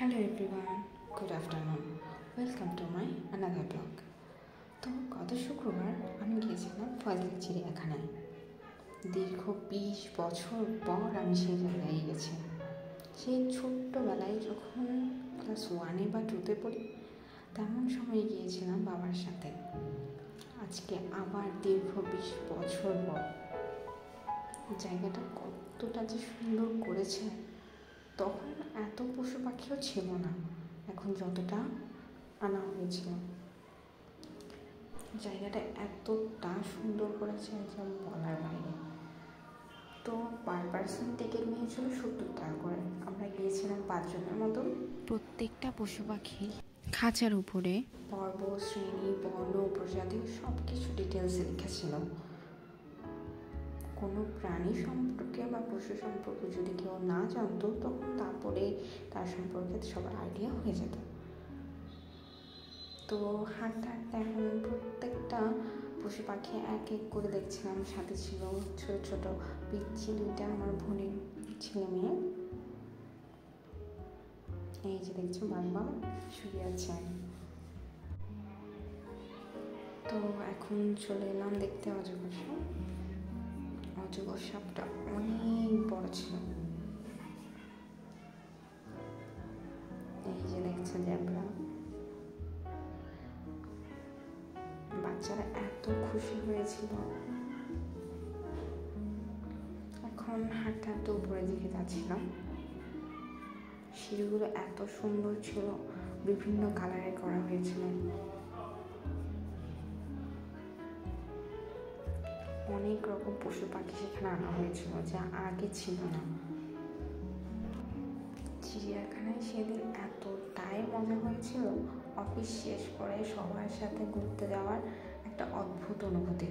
Hello everyone, good afternoon. Welcome to my another blog. তো গত শুক্রবার আমি গিয়েছিলাম ফজলি চিড়িয়াখানায়। দীর্ঘ 20 বছর পর আমি সেই জায়গায় গেছি। সেই ছোট্টবেলায় যখন ক্লাস 1 বা 2তে পড়ি তেমন সময় গিয়েছিলাম বাবার সাথে। আজকে আবার দীর্ঘ 20 বছর পর জায়গাটা কতটা যে সুন্দর করেছে। তখন এত পশু পাখিও ছিল না, এখন যতটা আনা হয়েছিল। জায়গাটা এতটা সুন্দর করেছে যা বলার বাইরে। তো পার পার্সন টিকিট নিয়েছিল 70 টাকা করে। আমরা গিয়েছিলাম 5 জনের মতন। প্রত্যেকটা পশু পাখি খাঁচার উপরে পর্ব, শ্রেণী, বর্ণ, প্রজাতি সব কিছু ডিটেলসে লেখা ছিল। কোনো প্রাণী সম্পর্কে বা পশু সম্পর্কে যদি কেউ না জানতো তখন তারপরে তার সম্পর্কে সবার আইডিয়া হয়ে যেত। তো হাঁটতে হাঁটতে এখন প্রত্যেকটা পশু পাখি এক এক করে দেখছিলাম। সাথে ছিল ছোট ছোট পিচ্ছি 2টা আমার বোনের ছেলে মেয়ে। এই যে দেখছো বাবা শুয়ে আছে। তো এখন চলে এলাম দেখতে অজগর সাপ। অজগর সাপটা অনেক বড় ছিল। এই যে দেখছো জেব্রা। বাচ্চারা এত খুশি হয়েছিল। এখন হাঁটতে হাঁটতে উপরের দিকে যাচ্ছিলাম। সিঁড়িগুলো এত সুন্দর ছিল, বিভিন্ন কালারে করা হয়েছিল। অনেক রকম পশু পাখি সেখানে আনা হয়েছিল যা আগে ছিল না। চিড়িয়াখানায় সেদিন এতটাই মজা হয়েছিল। অফিস শেষ করে সবার সাথে ঘুরতে যাওয়ার একটা অদ্ভুত অনুভূতি।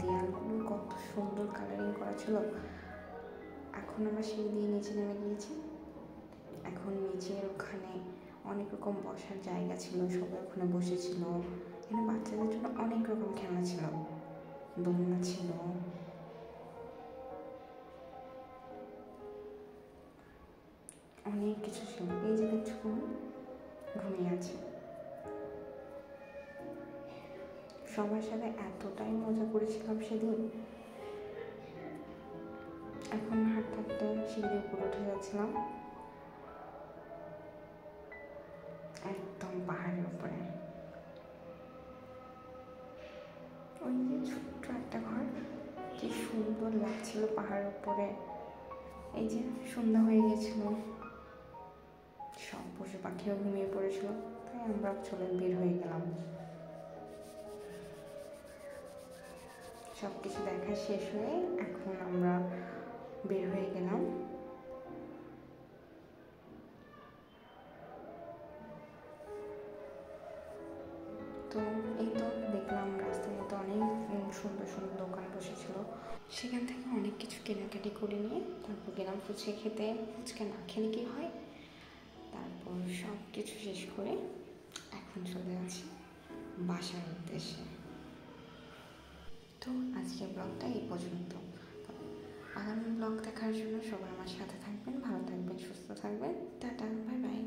দেয়ালগুলো কত সুন্দর কালারিং করা ছিল। এখন আমরা সিঁড়ি দিয়ে নিচে নেমে গিয়েছি। এখন নিচের ওখানে অনেক রকম বসার জায়গা ছিল, সবাই ওখানে বসেছিল। এখানে বাচ্চাদের জন্য অনেক রকম খেলনা ছিল, দোলনা ছিল। অনেক কিছু ছিল। এই যে দেখছো ঘুমিয়ে আছে। সবার সাথে এতটাই মজা করেছিলাম সেদিন। এখন হাঁটতে হাঁটতে সিঁড়ির উপরে উঠে যাচ্ছিলাম, একদম পাহাড়ের উপরে। ওই যে ছোট্ট একটা ঘর, কি সুন্দর লাগছিল পাহাড়ের উপরে। এই যে সন্ধ্যা হয়ে গেছিল, সব পশু পাখিও ঘুমিয়ে পড়েছিল, তাই আমরা বের হয়ে গেলাম। সব কিছু দেখা শেষ হয়ে এখন আমরা বের হয়ে গেলাম। তো এই তো দেখলাম রাস্তার মধ্যে অনেক সুন্দর সুন্দর দোকান বসেছিল। সেখান থেকে অনেক কিছু কেনাকাটি করে নিয়ে তারপর গেলাম ফুচকা খেতে। ফুচকা না খেলে কি হয়। তারপর সব কিছু শেষ করে এখন চলে যাচ্ছি বাসার উদ্দেশ্যে। তো আজকের ব্লগটা এই পর্যন্ত। আগামী ব্লগ দেখার জন্য সবাই আমার সাথে থাকবেন, ভালো থাকবেন, সুস্থ থাকবেন। Tata, bye bye.